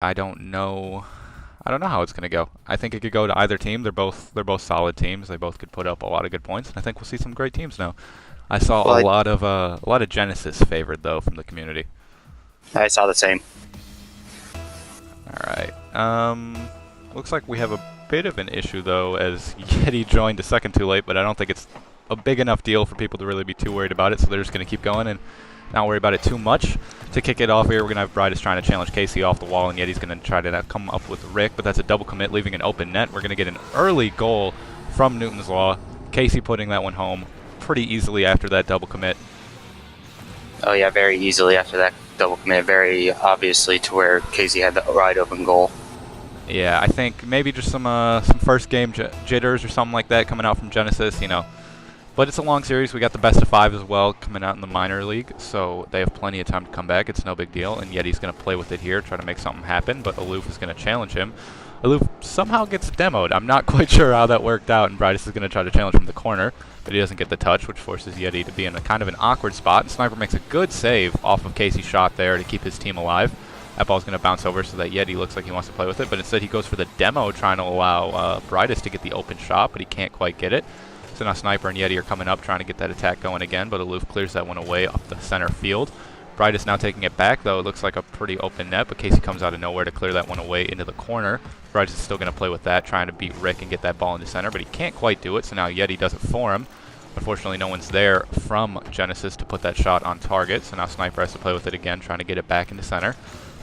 I don't know. I don't know how it's going to go. I think it could go to either team. They're both solid teams. They both could put up a lot of good points, and I think we'll see some great teams now. I saw Well, a lot of Genesis favored though from the community. I saw the same. All right. Looks like we have a bit of an issue though, as Yeti joined a second too late, but I don't think it's a big enough deal for people to really be too worried about it. So they're just going to keep going and not worry about it too much. To kick it off here, we're going to have Bridus trying to challenge Casey off the wall, and Yeti's going to try to come up with Rick, but that's a double commit, leaving an open net. We're going to get an early goal from Newton's Law. Casey putting that one home pretty easily after that double commit. Oh yeah, very easily after that double commit, very obviously to where Casey had the wide open goal. Yeah, I think maybe just some first game jitters or something like that coming out from Genesis, you know. But it's a long series. We got the best of 5 as well coming out in the minor league, so they have plenty of time to come back. It's no big deal, and Yeti's going to play with it here, try to make something happen, but Aloof is going to challenge him. Aloof somehow gets demoed. I'm not quite sure how that worked out, and Bridus is going to try to challenge from the corner, but he doesn't get the touch, which forces Yeti to be in a kind of an awkward spot, and Sniper makes a good save off of Casey's shot there to keep his team alive. That ball's going to bounce over so that Yeti looks like he wants to play with it, but instead he goes for the demo, trying to allow Bridus to get the open shot, but he can't quite get it. So now Sniper and Yeti are coming up, trying to get that attack going again, but Aloof clears that one away off the center field. Bridus now taking it back, though. It looks like a pretty open net, but Casey comes out of nowhere to clear that one away into the corner. Bridus is still going to play with that, trying to beat Rick and get that ball into center, but he can't quite do it, so now Yeti does it for him. Unfortunately, no one's there from Genesis to put that shot on target, so now Sniper has to play with it again, trying to get it back into center.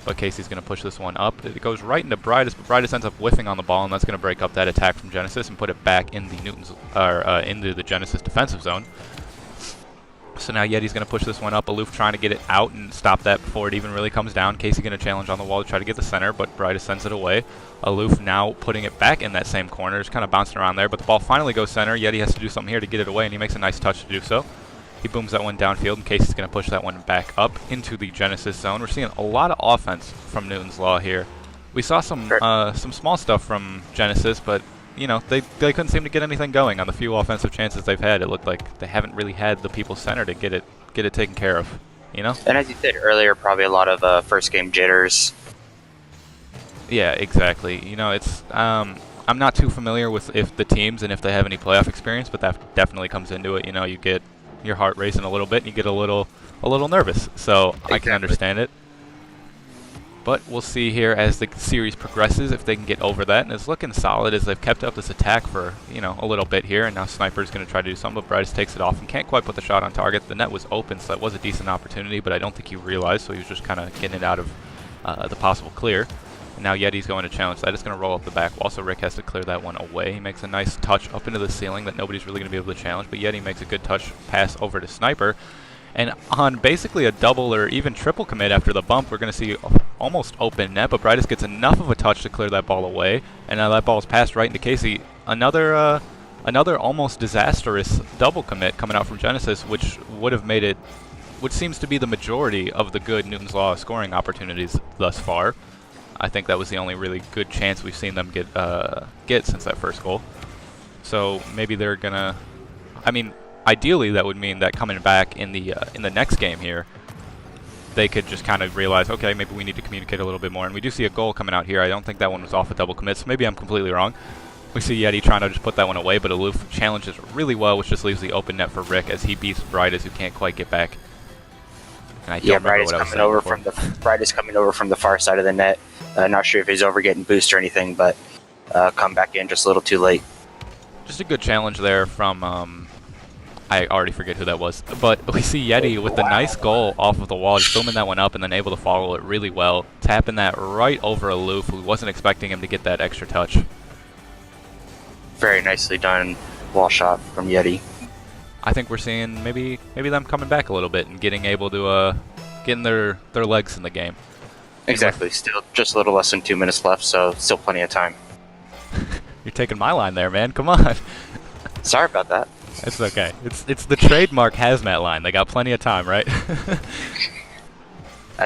But Casey's going to push this one up. It goes right into Bridus, but Bridus ends up whiffing on the ball, and that's going to break up that attack from Genesis and put it back in the into the Genesis defensive zone. So now Yeti's going to push this one up. Aloof trying to get it out and stop that before it even really comes down. Casey going to challenge on the wall to try to get the center, but Bridus sends it away. Aloof now putting it back in that same corner. Just kind of bouncing around there, but the ball finally goes center. Yeti has to do something here to get it away, and he makes a nice touch to do so. He booms that one downfield, and Casey's going to push that one back up into the Genesis zone. We're seeing a lot of offense from Newton's Law here. We saw some small stuff from Genesis, but you know they couldn't seem to get anything going on the few offensive chances they've had. It looked like they haven't really had the people center to get it taken care of. You know? And as you said earlier, probably a lot of first game jitters. Yeah, exactly. You know, it's I'm not too familiar with if the teams and if they have any playoff experience, but that definitely comes into it. You know, you get your heart racing a little bit and you get a little nervous, so exactly. I can understand it, but we'll see here as the series progresses if they can get over that, and it's looking solid as they've kept up this attack for, you know, a little bit here, and now Sniper's going to try to do something, but Bridus takes it off and can't quite put the shot on target. The net was open, so that was a decent opportunity, but I don't think he realized, so he was just kind of getting it out of the possible clear. And now Yeti's going to challenge that. It's going to roll up the back wall, so Rick has to clear that one away. He makes a nice touch up into the ceiling that nobody's really going to be able to challenge, but Yeti makes a good touch pass over to Sniper. And on basically a double or even triple commit after the bump, we're going to see almost open net, but Bridus gets enough of a touch to clear that ball away. And now that ball is passed right into Casey. Another almost disastrous double commit coming out from Genesis, which would have made it, which seems to be the majority of the good Newton's Law scoring opportunities thus far. I think that was the only really good chance we've seen them get since that first goal. So maybe they're gonna. I mean, ideally that would mean that coming back in the next game here, they could just kind of realize, okay, maybe we need to communicate a little bit more. And we do see a goal coming out here. I don't think that one was off a double commit, so maybe I'm completely wrong. We see Yeti trying to just put that one away, but Aloof challenges really well, which just leaves the open net for Rick as he beats Bridus, who can't quite get back. And I don't remember what I was saying before. Bridus coming over from the far side of the net. Not sure if he's over getting boost or anything, but come back in just a little too late. Just a good challenge there from, I already forget who that was. But we see Yeti with the nice goal off of the wall, just booming that one up and then able to follow it really well. Tapping that right over Aloof, who wasn't expecting him to get that extra touch. Very nicely done wall shot from Yeti. I think we're seeing maybe them coming back a little bit and getting able to getting their legs in the game. Exactly. Still just a little less than 2 minutes left, so still plenty of time. You're taking my line there, man. Come on. Sorry about that. It's okay. It's the trademark hazmat line. They got plenty of time, right? I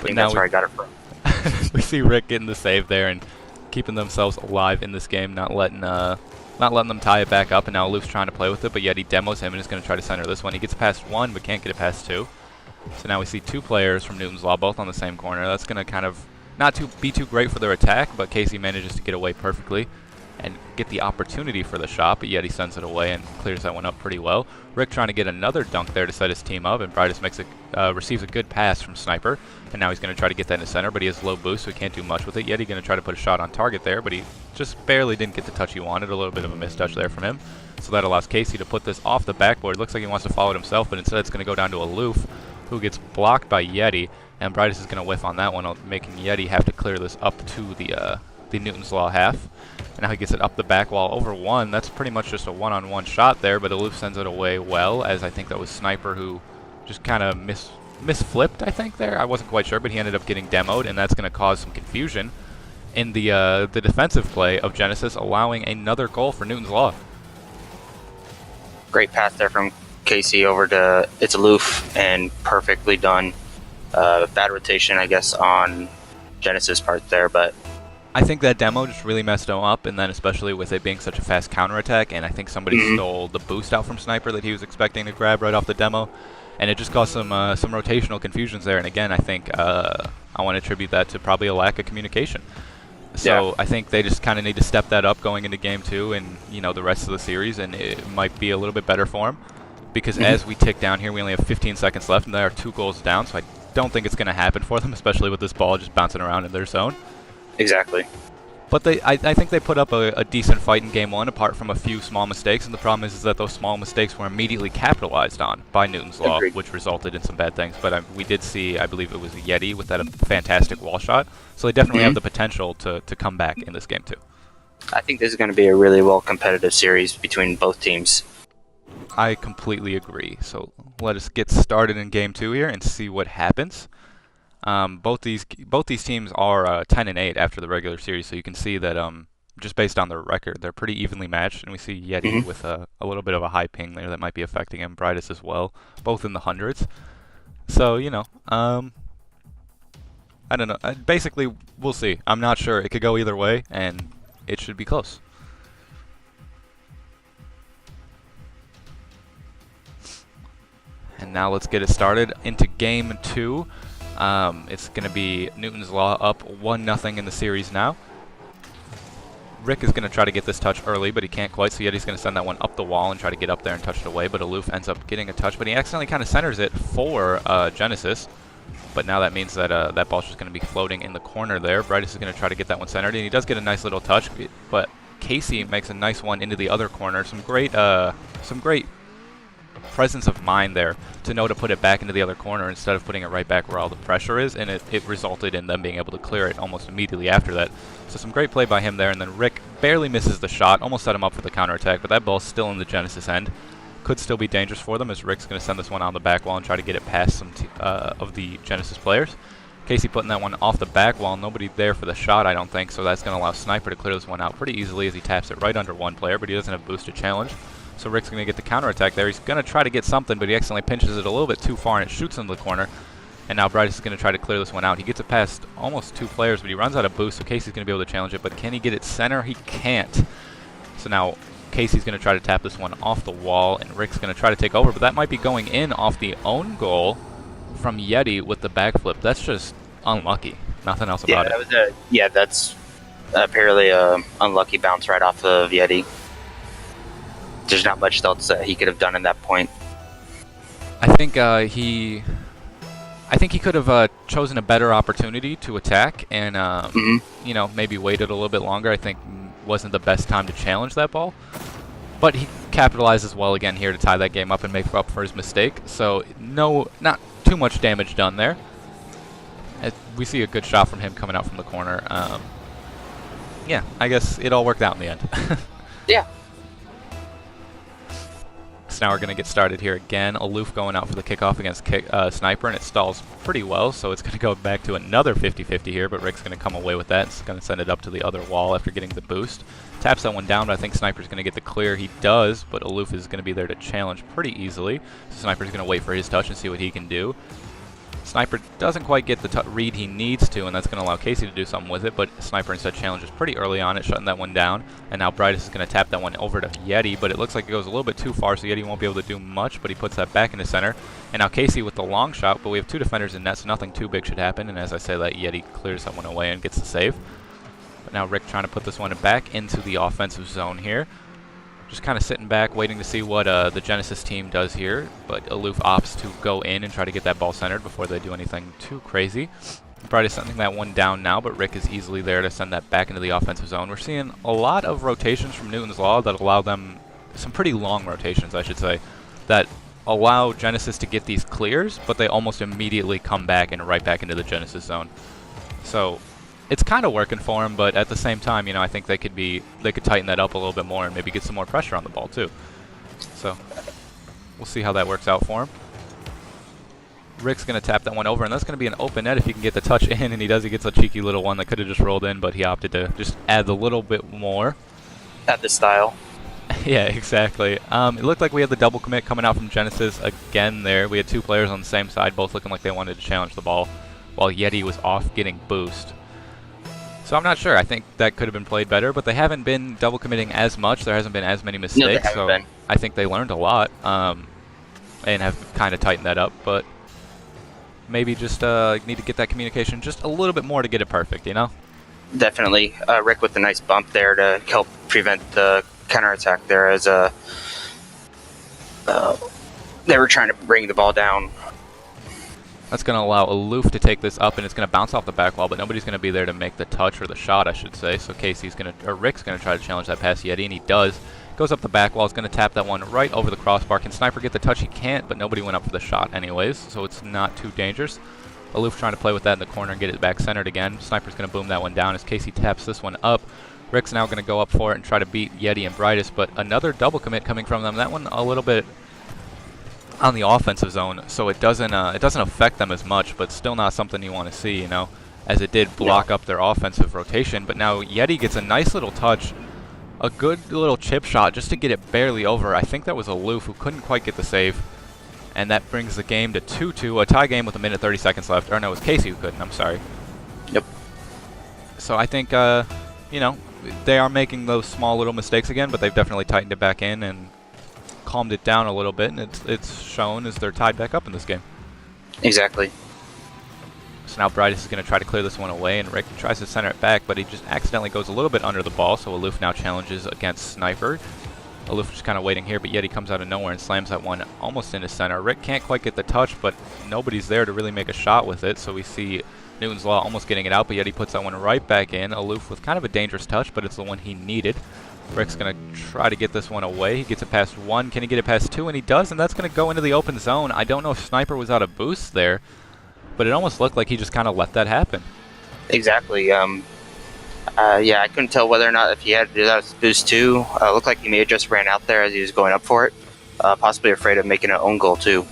think that's where I got it from. We see Rick getting the save there and keeping themselves alive in this game, not letting them tie it back up, and now Aloof's trying to play with it, but Yeti demos him and is going to try to center this one. He gets past one, but can't get it past two. So now we see two players from Newton's Law, both on the same corner. That's going to kind of not to be too great for their attack, but Casey manages to get away perfectly and get the opportunity for the shot, but yet he sends it away and clears that one up pretty well. Rick trying to get another dunk there to set his team up, and Bridus receives a good pass from Sniper, and now he's going to try to get that in the center, but he has low boost, so he can't do much with it. Yet he's going to try to put a shot on target there, but he just barely didn't get the touch he wanted. A little bit of a mistouch there from him. So that allows Casey to put this off the backboard. Looks like he wants to follow it himself, but instead it's going to go down to Aloof, who gets blocked by Yeti, and Bridus is going to whiff on that one, making Yeti have to clear this up to the Newton's Law half. And now he gets it up the back wall over one. That's pretty much just a one-on-one shot there, but Aloof sends it away well, as I think that was Sniper who just kind of misflipped, I think, there. I wasn't quite sure, but he ended up getting demoed, and that's going to cause some confusion in the defensive play of Genesis, allowing another goal for Newton's Law. Great pass there from Casey over to It's Aloof, and perfectly done. Bad rotation, I guess, on Genesis' part there, but I think that demo just really messed him up, and then especially with it being such a fast counterattack, and I think somebody stole the boost out from Sniper that he was expecting to grab right off the demo, and it just caused some rotational confusions there. And again, I think I want to attribute that to probably a lack of communication. So yeah. I think they just kind of need to step that up going into Game 2 and the rest of the series, and it might be a little bit better for them, because as we tick down here, we only have 15 seconds left, and they are 2 goals down, so I don't think it's going to happen for them, especially with this ball just bouncing around in their zone. Exactly. But I think they put up a decent fight in Game 1, apart from a few small mistakes, and the problem is that those small mistakes were immediately capitalized on by Newton's Law, which resulted in some bad things. But we did see, I believe it was Yeti with that fantastic wall shot, so they definitely have the potential to come back in this game too. I think this is going to be a really well competitive series between both teams. I completely agree. So let us get started in Game 2 here and see what happens. Both these teams are 10-8 after the regular series, so you can see that just based on their record, they're pretty evenly matched. And we see Yeti with a little bit of a high ping there that might be affecting him. Bridus as well, both in the hundreds. So I don't know. Basically, we'll see. I'm not sure. It could go either way, and it should be close. And now let's get it started into Game 2. It's going to be Newton's Law up 1-0 in the series now. Rick is going to try to get this touch early, but he can't quite, so Yeti's going to send that one up the wall and try to get up there and touch it away, but Aloof ends up getting a touch, but he accidentally kind of centers it for Genesis. But now that means that that ball's just going to be floating in the corner there. Bridus is going to try to get that one centered, and he does get a nice little touch, but Casey makes a nice one into the other corner. Some great presence of mind there to know to put it back into the other corner instead of putting it right back where all the pressure is, and it resulted in them being able to clear it almost immediately after that. So some great play by him there, and then Rick barely misses the shot, almost set him up for the counterattack, but that ball's still in the Genesis end. Could still be dangerous for them, as Rick's going to send this one on the back wall and try to get it past some of the Genesis players. Casey putting that one off the back wall, nobody there for the shot, I don't think, so that's going to allow Sniper to clear this one out pretty easily as he taps it right under one player, but he doesn't have boost to challenge. So Rick's going to get the counterattack there. He's going to try to get something, but he accidentally pinches it a little bit too far, and it shoots into the corner. And now Bridus is going to try to clear this one out. He gets it past almost 2 players, but he runs out of boost, so Casey's going to be able to challenge it. But can he get it center? He can't. So now Casey's going to try to tap this one off the wall, and Rick's going to try to take over. But that might be going in off the own goal from Yeti with the backflip. That's just unlucky. Nothing else about it. That's apparently an unlucky bounce right off of Yeti. There's not much else that he could have done in that point. I think he could have chosen a better opportunity to attack and maybe waited a little bit longer. I think wasn't the best time to challenge that ball, but he capitalizes well again here to tie that game up and make up for his mistake. So not too much damage done there. We see a good shot from him coming out from the corner. Yeah, I guess it all worked out in the end. Yeah. So now we're going to get started here again. Aloof going out for the kickoff against Sniper, and it stalls pretty well, so it's going to go back to another 50-50 here, but Rick's going to come away with that. It's going to send it up to the other wall after getting the boost. Taps that one down, but I think Sniper's going to get the clear. He does, but Aloof is going to be there to challenge pretty easily. So Sniper's going to wait for his touch and see what he can do. Sniper doesn't quite get the read he needs to, and that's going to allow Casey to do something with it, but Sniper instead challenges pretty early on it, shutting that one down, and now Brightest is going to tap that one over to Yeti, but it looks like it goes a little bit too far, so Yeti won't be able to do much, but he puts that back into center, and now Casey with the long shot, but we have 2 defenders in net, so nothing too big should happen, and as I say that, Yeti clears that one away and gets the save. But now Rick trying to put this one back into the offensive zone here. Just kind of sitting back, waiting to see what the Genesis team does here, but Aloof opts to go in and try to get that ball centered before they do anything too crazy. Brightest sending that one down now, but Rick is easily there to send that back into the offensive zone. We're seeing a lot of rotations from Newton's Law that allow them, some pretty long rotations, I should say, that allow Genesis to get these clears, but they almost immediately come back and right back into the Genesis zone. So it's kind of working for them, but at the same time, you know, I think they could tighten that up a little bit more and maybe get some more pressure on the ball too. So we'll see how that works out for him. Rick's going to tap that one over, and that's going to be an open net if he can get the touch in, and he does. He gets a cheeky little one that could have just rolled in, but he opted to just add a little bit more. Add the style. Yeah, exactly. It looked like we had the double commit coming out from Genesis again there. We had 2 players on the same side, both looking like they wanted to challenge the ball, while Yeti was off getting boost. So I'm not sure. I think that could have been played better, but they haven't been double committing as much. There hasn't been as many mistakes, No, they haven't been. I think they learned a lot and have kind of tightened that up. But maybe just need to get that communication just a little bit more to get it perfect, you know? Definitely. Rick with a nice bump there to help prevent the counterattack there as they were trying to bring the ball down. That's going to allow Aloof to take this up, and it's going to bounce off the back wall, but nobody's going to be there to make the touch or the shot, I should say. So Rick's going to try to challenge that past Yeti, and he does. Goes up the back wall, is going to tap that one right over the crossbar. Can Sniper get the touch? He can't, but nobody went up for the shot anyways, so it's not too dangerous. Aloof trying to play with that in the corner and get it back centered again. Sniper's going to boom that one down as Casey taps this one up. Rick's now going to go up for it and try to beat Yeti and Brightest, but another double commit coming from them. That one a little bit on the offensive zone, so it doesn't affect them as much, but still not something you want to see, you know, as it did block up their offensive rotation. But now Yeti gets a nice little touch, a good little chip shot just to get it barely over. I think that was Aloof who couldn't quite get the save, and that brings the game to 2-2, a tie game with 1:30 left. Or no, it was Casey who couldn't, I'm sorry. Yep. So I think, you know, they are making those small little mistakes again, but they've definitely tightened it back in and calmed it down a little bit, and it's shown as they're tied back up in this game. Exactly. So now Brightest is going to try to clear this one away, and Rick tries to center it back, but he just accidentally goes a little bit under the ball, so Aloof now challenges against Sniper. Aloof just kind of waiting here, but Yeti comes out of nowhere and slams that one almost into center. Rick can't quite get the touch, but nobody's there to really make a shot with it, so we see Newton's Law almost getting it out, but Yeti puts that one right back in. Aloof with kind of a dangerous touch, but it's the one he needed. Rick's going to try to get this one away. He gets it past 1. Can he get it past 2? And he does, and that's going to go into the open zone. I don't know if Sniper was out of boost there, but it almost looked like he just kind of let that happen. Exactly. Yeah, I couldn't tell whether or not if he had to do that with boost 2. Looked like he may have just ran out there as he was going up for it. Possibly afraid of making an own goal too.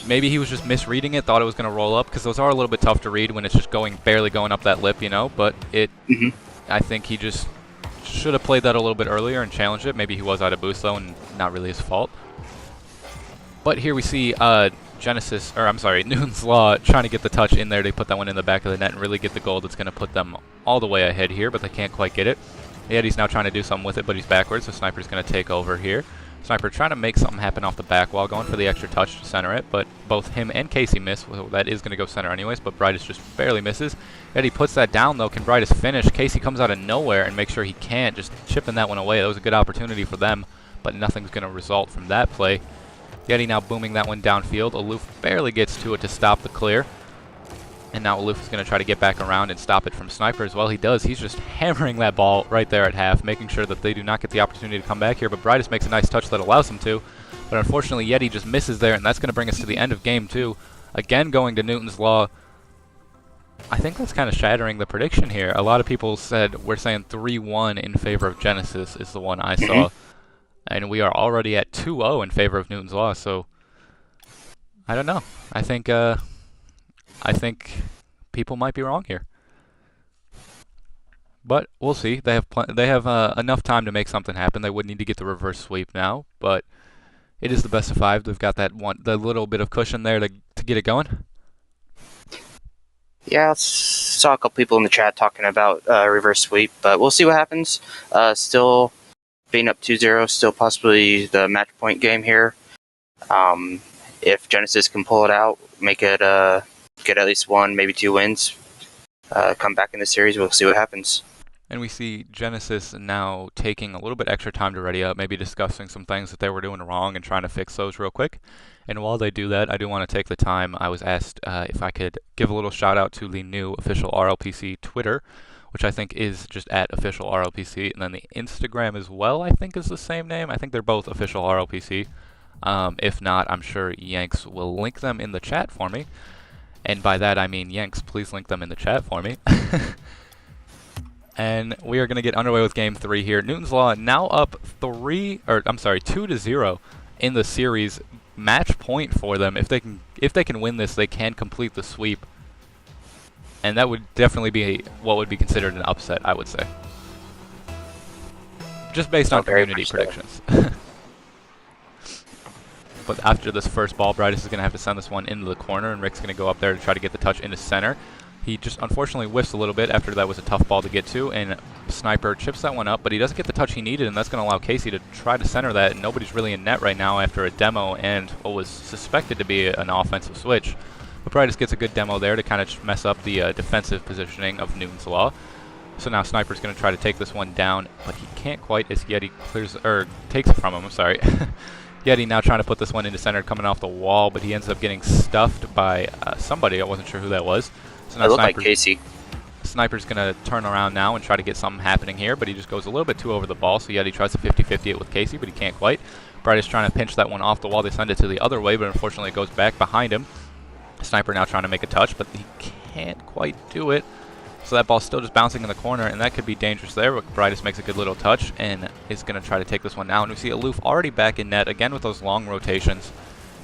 Maybe he was just misreading it, thought it was going to roll up, because those are a little bit tough to read when it's just barely going up that lip, you know, but I think he just should have played that a little bit earlier and challenged it. Maybe he was out of boost though, and not really his fault. But here we see Newton's Law trying to get the touch in there. They put that one in the back of the net and really get the goal that's going to put them all the way ahead here, but they can't quite get it. Yeti's now trying to do something with it, but he's backwards, so Sniper's going to take over here. Sniper trying to make something happen off the back wall, going for the extra touch to center it, but both him and Casey miss. So that is going to go center anyways, but Brightest just barely misses. Yeti puts that down though. Can Brightest finish? Casey comes out of nowhere and makes sure he can't, just chipping that one away. That was a good opportunity for them, but nothing's going to result from that play. Yeti now booming that one downfield. Aloof barely gets to it to stop the clear. And now Aloof is going to try to get back around and stop it from Sniper as well. He does. He's just hammering that ball right there at half, making sure that they do not get the opportunity to come back here. But Brightest makes a nice touch that allows him to. But unfortunately, Yeti just misses there, and that's going to bring us to the end of game 2. Again, going to Newton's Law. I think that's kind of shattering the prediction here. A lot of people said, we're saying 3-1 in favor of Genesis is the one I saw. And we are already at 2-0 in favor of Newton's Law, so I don't know. I think people might be wrong here, but we'll see. They have enough time to make something happen. They would need to get the reverse sweep now, but it is the best of 5. They've got the little bit of cushion there to get it going. Yeah, I saw a couple people in the chat talking about reverse sweep, but we'll see what happens. Still being up 2-0, still possibly the match point game here. If Genesis can pull it out, make it get at least 1, maybe 2 wins, come back in the series, we'll see what happens. And we see Genesis now taking a little bit extra time to ready up, maybe discussing some things that they were doing wrong and trying to fix those real quick. And while they do that, I do want to take the time. I was asked if I could give a little shout out to the new official RLPC Twitter, which I think is just at official RLPC, and then the Instagram as well, I think is the same name. I think they're both official RLPC. If not, I'm sure Yanks will link them in the chat for me. And by that I mean, Yanks, please link them in the chat for me. And we are going to get underway with Game 3 here. Newton's Law now up 2-0 in the series. Match point for them. If they can win this, they can complete the sweep. And that would definitely be what would be considered an upset, I would say. Just based on community predictions. But after this first ball, Bridus is going to have to send this one into the corner, and Rick's going to go up there to try to get the touch into center. He just unfortunately whiffs a little bit after that was a tough ball to get to, and Sniper chips that one up, but he doesn't get the touch he needed, and that's going to allow Casey to try to center that, and nobody's really in net right now after a demo and what was suspected to be an offensive switch. But Bridus gets a good demo there to kind of mess up the defensive positioning of Newton's Law. So now Sniper's going to try to take this one down, but he can't quite as Yeti takes it from him, I'm sorry. Yeti now trying to put this one into center, coming off the wall, but he ends up getting stuffed by somebody. I wasn't sure who that was. So now It looked like Casey. Sniper's going to turn around now and try to get something happening here, but he just goes a little bit too over the ball, so Yeti tries to 50-50 it with Casey, but he can't quite. Bridus trying to pinch that one off the wall. They send it to the other way, but unfortunately it goes back behind him. Sniper now trying to make a touch, but he can't quite do it. So that ball's still just bouncing in the corner, and that could be dangerous there, but Bridus makes a good little touch and is going to try to take this one now. And we see Aloof already back in net, again with those long rotations.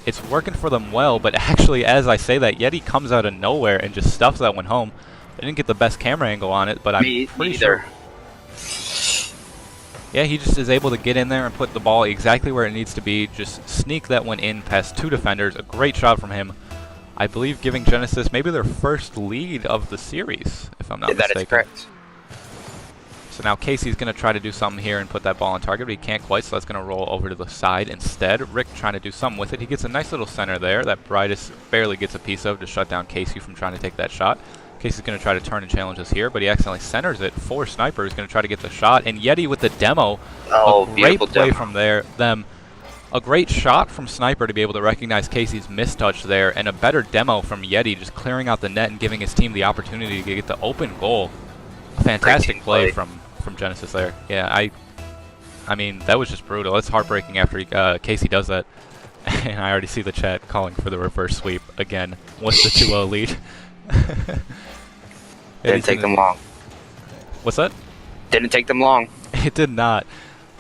It's working for them well, but actually, as I say that, Yeti comes out of nowhere and just stuffs that one home. I didn't get the best camera angle on it, but I'm pretty sure. Yeah, he just is able to get in there and put the ball exactly where it needs to be, just sneak that one in past 2 defenders. A great shot from him. I believe giving Genesis maybe their first lead of the series, if I'm not mistaken. That is correct. So now Casey's going to try to do something here and put that ball on target, but he can't quite, so that's going to roll over to the side instead. Rick trying to do something with it. He gets a nice little center there that Bridus barely gets a piece of to shut down Casey from trying to take that shot. Casey's going to try to turn and challenge us here, but he accidentally centers it for Sniper, who's going to try to get the shot. And Yeti with the demo. Oh, a great play demo from them. A great shot from Sniper to be able to recognize Casey's mistouch there, and a better demo from Yeti just clearing out the net and giving his team the opportunity to get the open goal. A fantastic play from Genesis there. Yeah, I mean, that was just brutal. It's heartbreaking after Casey does that. And I already see the chat calling for the reverse sweep again. What's the 2-0 lead? Didn't take them long. What's that? Didn't take them long. It did not.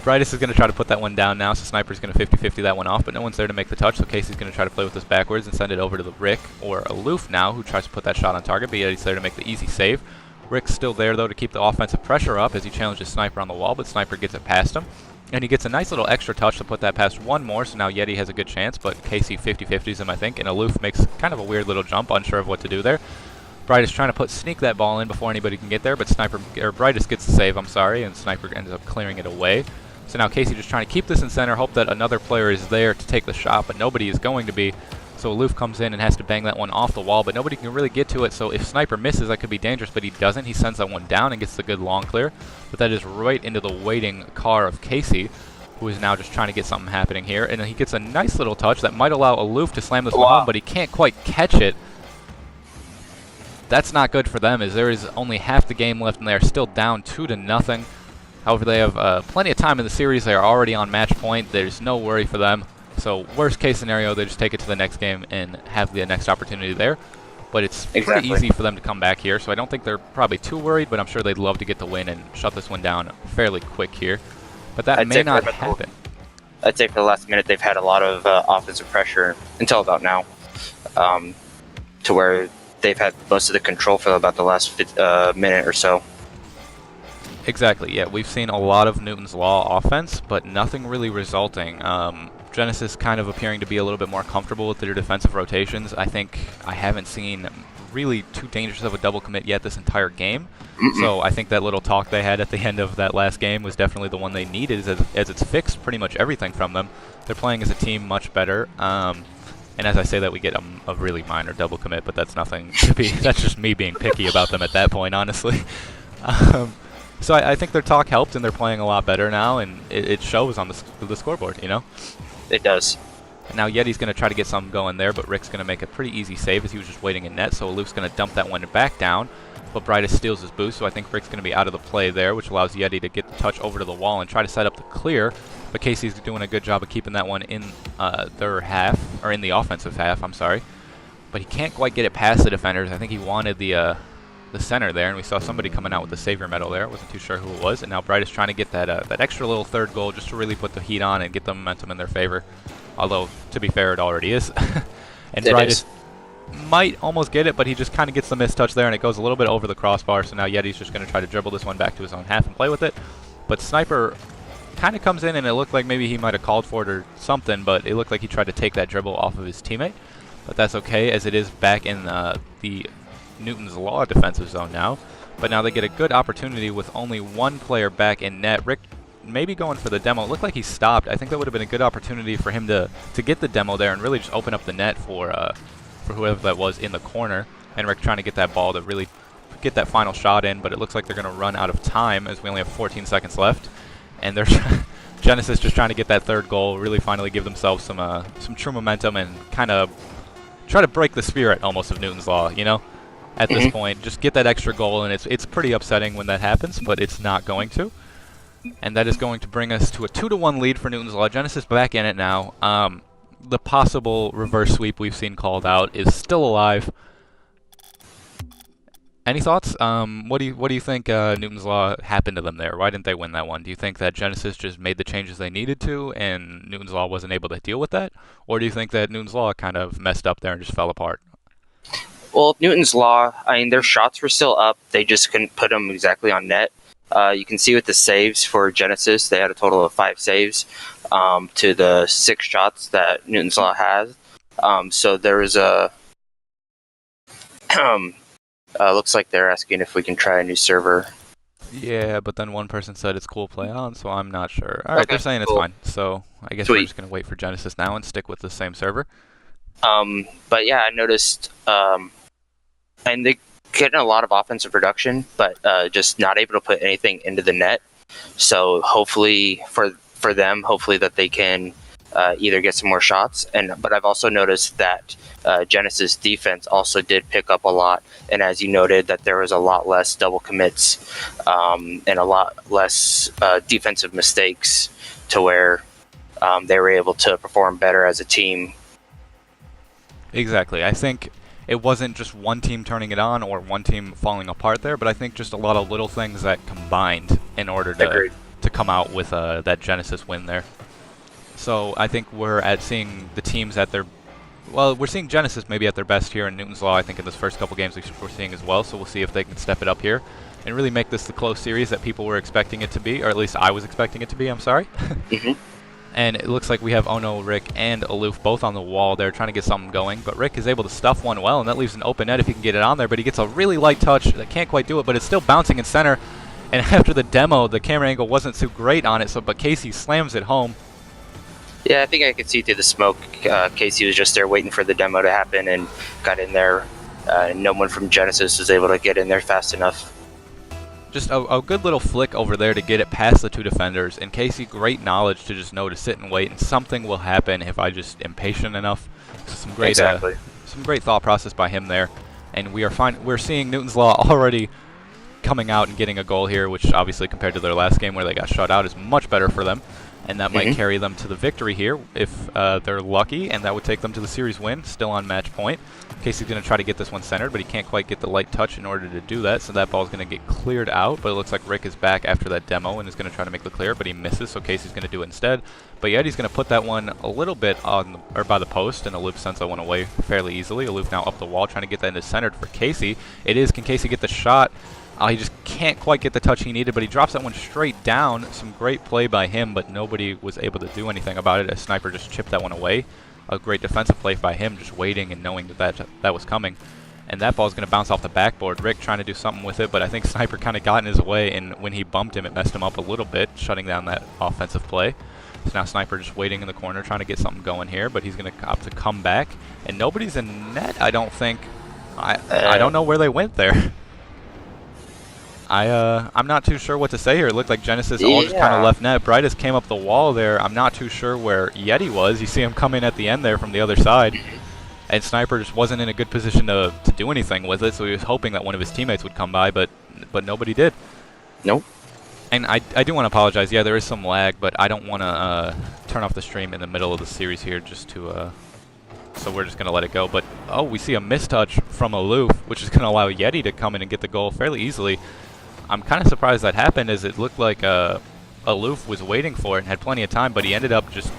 Bridus is going to try to put that one down now, so Sniper's going to 50-50 that one off, but no one's there to make the touch, so Casey's going to try to play with this backwards and send it over to the Rick, or Aloof now, who tries to put that shot on target, but Yeti's there to make the easy save. Rick's still there, though, to keep the offensive pressure up as he challenges Sniper on the wall, but Sniper gets it past him. And he gets a nice little extra touch to put that past one more, so now Yeti has a good chance, but Casey 50-50s him, I think, and Aloof makes kind of a weird little jump, unsure of what to do there. Bridus trying to sneak that ball in before anybody can get there, but Bridus gets the save, I'm sorry, and Sniper ends up clearing it away. So now Casey just trying to keep this in center, hope that another player is there to take the shot, but nobody is going to be. So Aloof comes in and has to bang that one off the wall, but nobody can really get to it, so if Sniper misses, that could be dangerous, but he doesn't. He sends that one down and gets the good long clear, but that is right into the waiting car of Casey, who is now just trying to get something happening here, and then he gets a nice little touch that might allow Aloof to slam this one home, but he can't quite catch it. That's not good for them, as there is only half the game left, and they are still down 2-0. However, they have plenty of time in the series. They are already on match point. There's no worry for them. So worst case scenario, they just take it to the next game and have the next opportunity there. But it's pretty easy for them to come back here, so I don't think they're probably too worried, but I'm sure they'd love to get the win and shut this one down fairly quick here. But that may not happen. I'd say for the last minute, they've had a lot of offensive pressure until about now, to where they've had most of the control for about the last minute or so. Exactly, yeah. We've seen a lot of Newton's Law offense, but nothing really resulting. Genesis kind of appearing to be a little bit more comfortable with their defensive rotations. I think I haven't seen really too dangerous of a double commit yet this entire game. So I think that little talk they had at the end of that last game was definitely the one they needed, as it's fixed pretty much everything from them. They're playing as a team much better. And as I say that, we get a really minor double commit, but that's nothing to be. That's just me being picky about them at that point, honestly. So I think their talk helped, and they're playing a lot better now, and it shows on the scoreboard, you know? It does. And now Yeti's going to try to get something going there, but Rick's going to make a pretty easy save as he was just waiting in net, so Luke's going to dump that one back down, but Bridus steals his boost, so I think Rick's going to be out of the play there, which allows Yeti to get the touch over to the wall and try to set up the clear, but Casey's doing a good job of keeping that one in their half, or in the offensive half, I'm sorry. But he can't quite get it past the defenders. I think he wanted the center there, and we saw somebody coming out with the Savior medal there. I wasn't too sure who it was, and now Bridus trying to get that extra little third goal just to really put the heat on and get the momentum in their favor. Although, to be fair, it already is. And Bridus might almost get it, but he just kind of gets the mistouch there, and it goes a little bit over the crossbar, so now Yeti's just going to try to dribble this one back to his own half and play with it. But Sniper kind of comes in, and it looked like maybe he might have called for it or something, but it looked like he tried to take that dribble off of his teammate. But that's okay, as it is back in the Newton's Law defensive zone now. But now they get a good opportunity with only one player back in net. Rick maybe going for the demo. It looked like he stopped. I think that would have been a good opportunity for him to get the demo there and really just open up the net for whoever that was in the corner. And Rick trying to get that ball to really get that final shot in, but it looks like they're going to run out of time as we only have 14 seconds left. And they're Genesis just trying to get that third goal, really finally give themselves some true momentum and kind of try to break the spirit almost of Newton's Law, you know? At this point, just get that extra goal, and it's pretty upsetting when that happens, but it's not going to. And that is going to bring us to a 2-1 lead for Newton's Law. Genesis back in it now. The possible reverse sweep we've seen called out is still alive. Any thoughts? What do you think Newton's Law happened to them there? Why didn't they win that one? Do you think that Genesis just made the changes they needed to, and Newton's Law wasn't able to deal with that? Or do you think that Newton's Law kind of messed up there and just fell apart? Well, Newton's Law, I mean, their shots were still up. They just couldn't put them exactly on net. You can see with the saves for Genesis, they had a total of 5 saves to the 6 shots that Newton's Law has. So there is a... looks like they're asking if we can try a new server. Yeah, but then one person said it's cool play on, so I'm not sure. All right, Okay, they're saying cool. it's fine. So I guess Sweet. we're just going to wait for Genesis now and stick with the same server. But yeah, I noticed, and they getting a lot of offensive production, but just not able to put anything into the net. So hopefully for them, hopefully that they can either get some more shots. But I've also noticed that Genesis defense also did pick up a lot, and as you noted, that there was a lot less double commits and a lot less defensive mistakes, to where they were able to perform better as a team. Exactly. I think it wasn't just one team turning it on or one team falling apart there, but I think just a lot of little things that combined in order to come out with that Genesis win there. So I think we're seeing the teams at their... Well, we're seeing Genesis maybe at their best here in Newton's Law, I think, in this first couple games we're seeing as well, so we'll see if they can step it up here and really make this the close series that people were expecting it to be, or at least I was expecting it to be, I'm sorry. And it looks like we have Ono, Rick, and Aloof both on the wall there trying to get something going. But Rick is able to stuff one well, and that leaves an open net if he can get it on there. But he gets a really light touch that can't quite do it, but it's still bouncing in center. And after the demo, the camera angle wasn't too great on it, but Casey slams it home. Yeah, I think I could see through the smoke. Casey was just there waiting for the demo to happen and got in there. No one from Genesis was able to get in there fast enough. Just a good little flick over there to get it past the 2 defenders. And Casey, great knowledge to just know to sit and wait, and something will happen if I just am patient enough. So some great, some great thought process by him there. And we're seeing Newton's Law already coming out and getting a goal here, which obviously compared to their last game where they got shut out is much better for them. And that might carry them to the victory here if they're lucky, and that would take them to the series win, still on match point. Casey's going to try to get this one centered, but he can't quite get the light touch in order to do that, so that ball's going to get cleared out. But it looks like Rick is back after that demo and is going to try to make the clear, but he misses, so Casey's going to do it instead. But Yeti's going to put that one a little bit on by the post, and Aloof sends that one away fairly easily. Aloof now up the wall trying to get that into centered for Casey. Can Casey get the shot? He just can't quite get the touch he needed, but he drops that one straight down. Some great play by him, but nobody was able to do anything about it as Sniper just chipped that one away. A great defensive play by him, just waiting and knowing that was coming. and that ball's going to bounce off the backboard. Rick trying to do something with it, but I think Sniper kind of got in his way, and when he bumped him, it messed him up a little bit, shutting down that offensive play. So now Sniper just waiting in the corner, trying to get something going here, but he's going to opt to come back, and nobody's in net, I don't think. I don't know where they went there. I'm not too sure what to say here. It looked like Genesis all just kind of left net. Brightest came up the wall there. I'm not too sure where Yeti was. You see him come in at the end there from the other side. And Sniper just wasn't in a good position to do anything with it, so he was hoping that one of his teammates would come by, but nobody did. Nope. And I do want to apologize. Yeah, there is some lag, but I don't want to turn off the stream in the middle of the series here just to... so we're just going to let it go. But, oh, we see a mistouch from Aloof, which is going to allow Yeti to come in and get the goal fairly easily. I'm kind of surprised that happened, as it looked like Aloof was waiting for it and had plenty of time, but he ended up just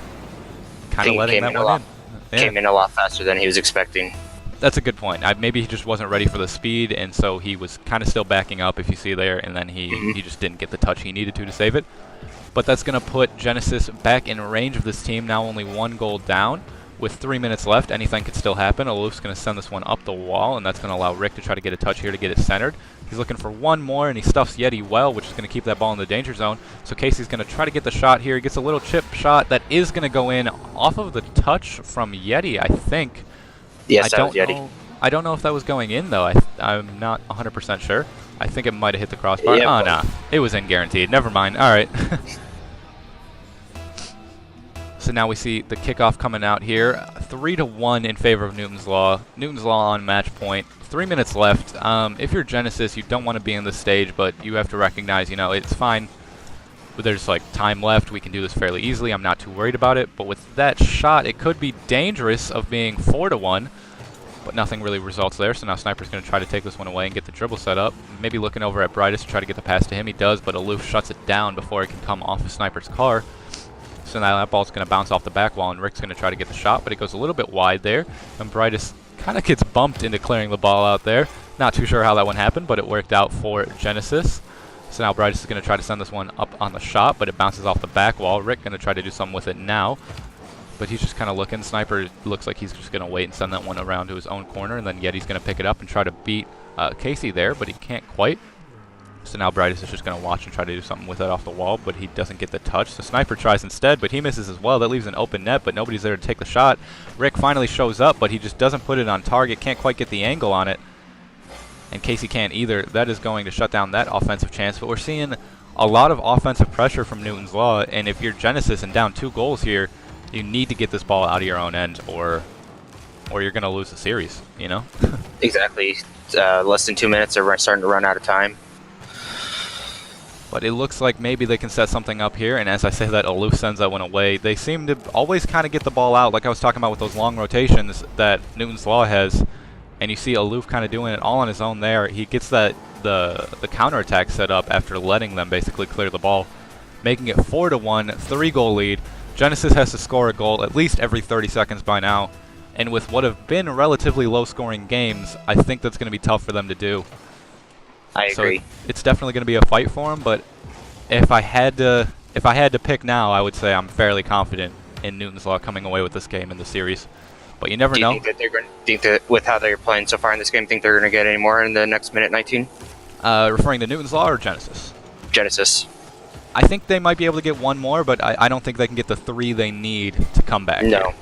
kind of letting that one in. Yeah. Came in a lot faster than he was expecting. That's a good point. Maybe he just wasn't ready for the speed, and so he was kind of still backing up, if you see there, and then he just didn't get the touch he needed to save it. But that's going to put Genesis back in range of this team, now only 1 goal down. With 3 minutes left, anything could still happen. Aloof's going to send this one up the wall, and that's going to allow Rick to try to get a touch here to get it centered. He's looking for one more, and he stuffs Yeti well, which is going to keep that ball in the danger zone. So Casey's going to try to get the shot here. He gets a little chip shot that is going to go in off of the touch from Yeti, I think. Yes, that was Yeti. I don't know if that was going in, though. I'm not 100% sure. I think it might have hit the crossbar. Yeah, oh, no. It was in guaranteed. Never mind. All right. So now we see the kickoff coming out here. 3-1 in favor of Newton's Law. Newton's Law on match point. 3 minutes left. If you're Genesis, you don't want to be in this stage, but you have to recognize, it's fine. But there's time left. We can do this fairly easily. I'm not too worried about it. But with that shot, it could be dangerous of being 4-1. But nothing really results there. So now Sniper's going to try to take this one away and get the dribble set up. Maybe looking over at Brightest to try to get the pass to him. He does, but Aloof shuts it down before it can come off of Sniper's car. So now that ball's going to bounce off the back wall, and Rick's going to try to get the shot, but it goes a little bit wide there. And Brightest kind of gets bumped into clearing the ball out there. Not too sure how that one happened, but it worked out for Genesis. So now Brightest is going to try to send this one up on the shot, but it bounces off the back wall. Rick going to try to do something with it now, but he's just kind of looking. Sniper looks like he's just going to wait and send that one around to his own corner, and then Yeti's going to pick it up and try to beat Casey there, but he can't quite. So now Brightest is just going to watch and try to do something with it off the wall, but he doesn't get the touch. So Sniper tries instead, but he misses as well. That leaves an open net, but nobody's there to take the shot. Rick finally shows up, but he just doesn't put it on target. Can't quite get the angle on it. And Casey can't either. That is going to shut down that offensive chance. But we're seeing a lot of offensive pressure from Newton's Law, and if you're Genesis and down 2 goals here, you need to get this ball out of your own end, or you're going to lose the series, Exactly. Less than 2 minutes, they're starting to run out of time. But it looks like maybe they can set something up here, and as I say that, Aloof sends that one away. They seem to always kind of get the ball out, like I was talking about with those long rotations that Newton's Law has, and you see Aloof kind of doing it all on his own there. He gets the counterattack set up after letting them basically clear the ball, making it 4-1, 3-goal lead. Genesis has to score a goal at least every 30 seconds by now, and with what have been relatively low-scoring games, I think that's going to be tough for them to do. I agree. So it's definitely going to be a fight for him, but if I had to pick now, I would say I'm fairly confident in Newton's Law coming away with this game in the series. But you never know. Do you think that with how they're playing so far in this game, think they're going to get any more in the next minute 19? Referring to Newton's Law or Genesis? Genesis. I think they might be able to get one more, but I don't think they can get the 3 they need to come back. No. Here.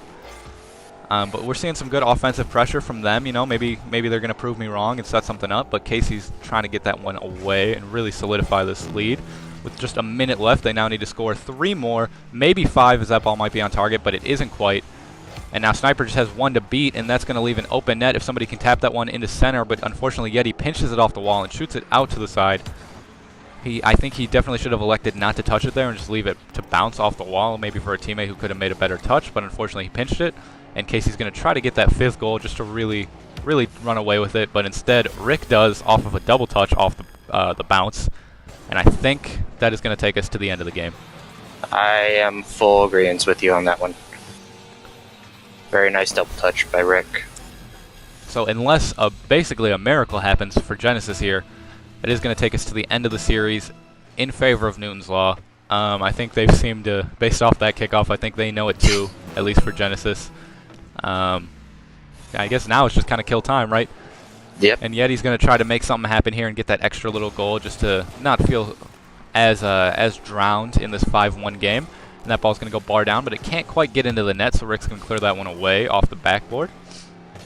But we're seeing some good offensive pressure from them. Maybe they're going to prove me wrong and set something up. But Casey's trying to get that one away and really solidify this lead. With just a minute left, they now need to score 3 more, maybe 5, as that ball might be on target, but it isn't quite. And now Sniper just has 1 to beat, and that's going to leave an open net if somebody can tap that one into center. But unfortunately, Yeti pinches it off the wall and shoots it out to the side. I think he definitely should have elected not to touch it there and just leave it to bounce off the wall, maybe for a teammate who could have made a better touch. But unfortunately, he pinched it. And Casey's going to try to get that 5th goal just to really run away with it. But instead, Rick does off of a double touch off the bounce. And I think that is going to take us to the end of the game. I am full agreement with you on that one. Very nice double touch by Rick. So unless basically a miracle happens for Genesis here, it is going to take us to the end of the series in favor of Newton's Law. I think they've seemed to, based off that kickoff, I think they know it too, at least for Genesis. I guess now it's just kind of kill time, right? Yep. And Yeti's going to try to make something happen here and get that extra little goal just to not feel as drowned in this 5-1 game. And that ball's going to go bar down, but it can't quite get into the net, so Rick's going to clear that one away off the backboard.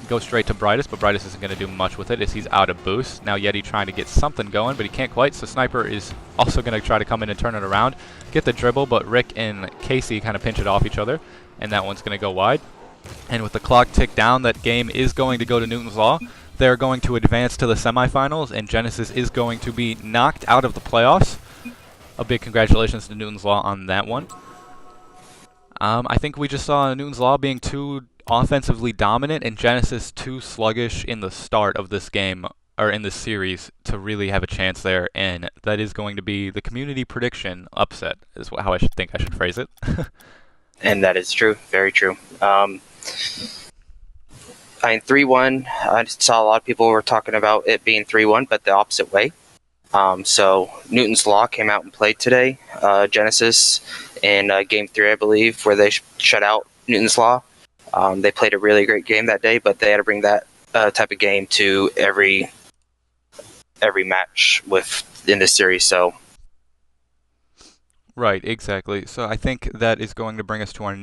Go straight to Brightus, but Brightus isn't going to do much with it as he's out of boost. Now Yeti trying to get something going, but he can't quite, so Sniper is also going to try to come in and turn it around, get the dribble, but Rick and Casey kind of pinch it off each other, and that one's going to go wide. And with the clock ticked down, that game is going to go to Newton's Law. They're going to advance to the semifinals, and Genesis is going to be knocked out of the playoffs. A big congratulations to Newton's Law on that one. I think we just saw Newton's Law being too offensively dominant and Genesis too sluggish in the start of this game, or in this series, to really have a chance there, and that is going to be the community prediction upset, is how I should phrase it. And that is true. Very true. I 3-1, I saw a lot of people were talking about it being 3-1, but the opposite way. So Newton's Law came out and played today, Genesis, in Game 3, I believe, where they shut out Newton's Law. They played a really great game that day, but they had to bring that type of game to every match in this series. So, right, exactly. So I think that is going to bring us to our